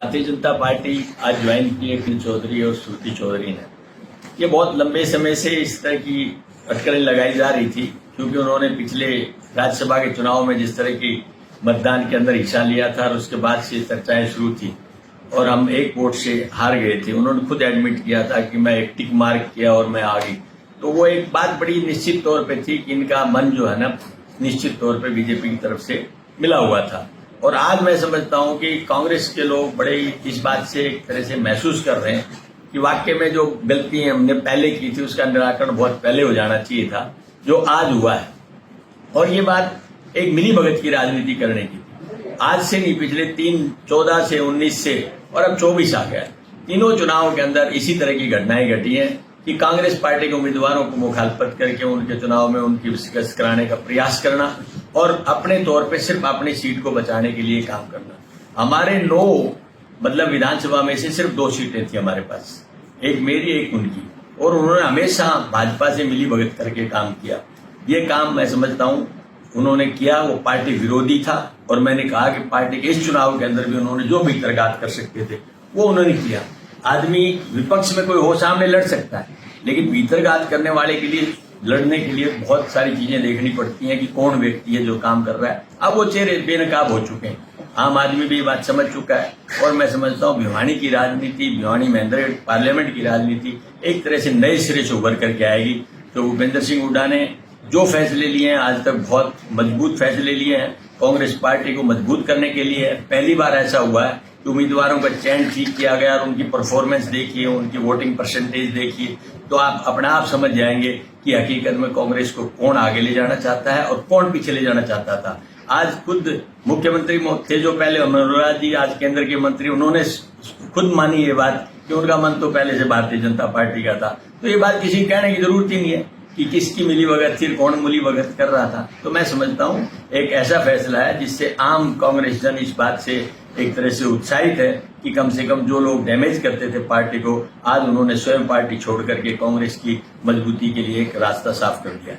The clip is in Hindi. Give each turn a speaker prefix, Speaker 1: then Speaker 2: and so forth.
Speaker 1: भारतीय जनता पार्टी आज ज्वाइन की है अखिल चौधरी और श्रुति चौधरी ने। ये बहुत लंबे समय से इस तरह की अटकलें लगाई जा रही थी, क्योंकि उन्होंने पिछले राज्यसभा के चुनाव में जिस तरह की मतदान के अंदर हिस्सा लिया था और उसके बाद से चर्चाएं शुरू थी और हम एक वोट से हार गए थे। उन्होंने खुद एडमिट किया था कि मैं एक टिक मार्क किया और मैं आ गई। तो वो एक बात बड़ी निश्चित तौर पे थी कि इनका मन जो है ना, निश्चित तौर पे बीजेपी की तरफ से मिला हुआ था। और आज मैं समझता हूं कि कांग्रेस के लोग बड़े इस बात से एक तरह से महसूस कर रहे हैं कि वाकई में जो गलती हमने पहले की थी उसका निराकरण बहुत पहले हो जाना चाहिए था, जो आज हुआ है। और ये बात एक मिली भगत की राजनीति करने की थी। आज से नहीं, पिछले 14 से 19 से और अब 24 आ गया। तीनों चुनावों के अंदर इसी तरह की घटनाएं घटी हैं कि कांग्रेस पार्टी के उम्मीदवारों को मुखालफत करके उनके चुनाव में उनकी शिकस्त कराने का प्रयास करना और अपने तौर पे सिर्फ अपनी सीट को बचाने के लिए काम करना। हमारे 9 विधानसभा में से सिर्फ 2 सीटें थी हमारे पास, एक मेरी एक उनकी, और उन्होंने हमेशा भाजपा से मिली भगत करके काम किया। ये काम मैं समझता हूं उन्होंने किया, वो पार्टी विरोधी था। और मैंने कहा कि पार्टी के इस चुनाव के अंदर भी उन्होंने जो भी तरगात कर सकते थे वो उन्होंने किया। आदमी विपक्ष में कोई हो सामने लड़ सकता है, लेकिन भीतरघात करने वाले के लिए, लड़ने के लिए बहुत सारी चीजें देखनी पड़ती हैं कि कौन व्यक्ति है जो काम कर रहा है। अब वो चेहरे बेनकाब हो चुके हैं, आम आदमी भी ये बात समझ चुका है। और मैं समझता हूँ भिवानी की राजनीति, भिवानी महेंद्रगढ़ पार्लियामेंट की राजनीति एक तरह से नए सिरे से उभर करके आएगी। तो भूपेंद्र सिंह हुड्डा ने जो फैसले लिए हैं आज तक बहुत मजबूत फैसले लिए हैं, कांग्रेस पार्टी को मजबूत करने के लिए। पहली बार ऐसा हुआ है कि उम्मीदवारों का चयन ठीक किया गया और उनकी परफॉर्मेंस देखिए, उनकी वोटिंग परसेंटेज देखिए, तो आप अपने आप समझ जाएंगे कि हकीकत में कांग्रेस को कौन आगे ले जाना चाहता है और कौन पीछे ले जाना चाहता था। आज खुद मुख्यमंत्री थे जो पहले, मनोहर जी आज केंद्र के मंत्री, उन्होंने खुद मानी ये बात कि उनका मन तो पहले से भारतीय जनता पार्टी का था। तो ये बात किसी कहने की जरूरत ही नहीं है कि किसकी मिली भगत थी, कौन मिली भगत कर रहा था। तो मैं समझता हूं एक ऐसा फैसला है जिससे आम कांग्रेस जन इस बात से एक तरह से उत्साहित है कि कम से कम जो लोग डैमेज करते थे पार्टी को, आज उन्होंने स्वयं पार्टी छोड़ करके कांग्रेस की मजबूती के लिए एक रास्ता साफ कर दिया।